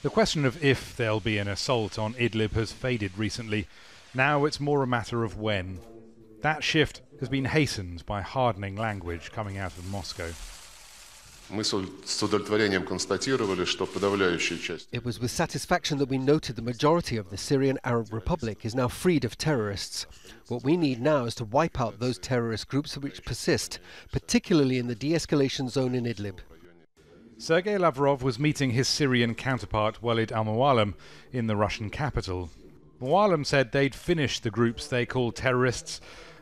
The question of if there'll be an assault on Idlib has faded recently. Now it's more a matter of when. That shift has been hastened by hardening language coming out of Moscow. It was with satisfaction that we noted the majority of the Syrian Arab Republic is now freed of terrorists. What we need now is to wipe out those terrorist groups which persist, particularly in the de-escalation zone in Idlib. Sergei Lavrov was meeting his Syrian counterpart Walid al-Mualem in the Russian capital. Mualem said they'd finish the groups they call terrorists,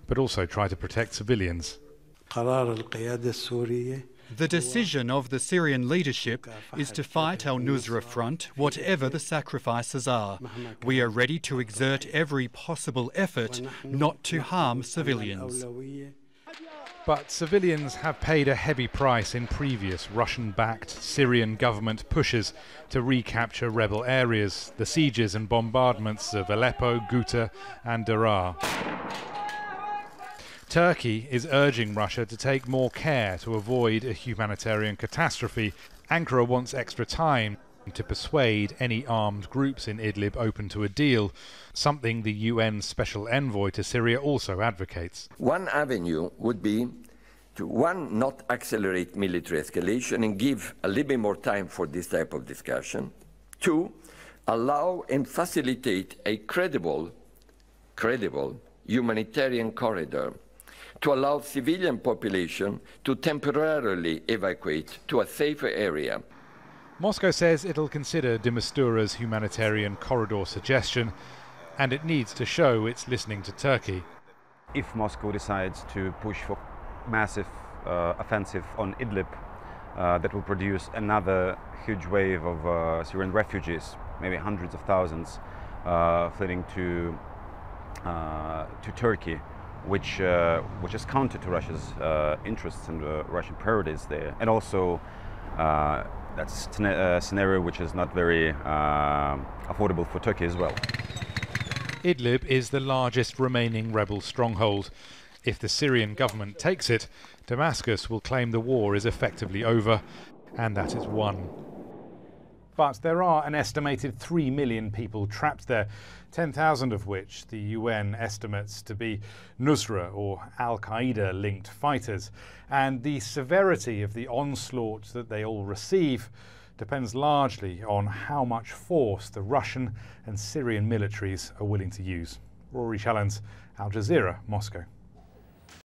but also try to protect civilians. The decision of the Syrian leadership is to fight al-Nusra Front, whatever the sacrifices are. We are ready to exert every possible effort not to harm civilians. But civilians have paid a heavy price in previous Russian-backed Syrian government pushes to recapture rebel areas, the sieges and bombardments of Aleppo, Ghouta and Daraa. Turkey is urging Russia to take more care to avoid a humanitarian catastrophe. Ankara wants extra time to persuade any armed groups in Idlib open to a deal, something the UN Special Envoy to Syria also advocates. One avenue would be to, one, not accelerate military escalation and give a little bit more time for this type of discussion. Two, allow and facilitate a credible humanitarian corridor to allow civilian population to temporarily evacuate to a safer area. Moscow says it'll consider de Mistura's humanitarian corridor suggestion, and it needs to show it's listening to Turkey. If Moscow decides to push for massive offensive on Idlib, that will produce another huge wave of Syrian refugees, maybe hundreds of thousands, fleeing to Turkey, which is counter to Russia's interests and Russian priorities there, and also that's a scenario which is not very affordable for Turkey as well. Idlib is the largest remaining rebel stronghold. If the Syrian government takes it, Damascus will claim the war is effectively over and that it's won. But there are an estimated 3 million people trapped there, 10,000 of which the UN estimates to be Nusra or al-Qaeda linked fighters. And the severity of the onslaught that they all receive depends largely on how much force the Russian and Syrian militaries are willing to use. Rory, Challands, Al Jazeera, Moscow.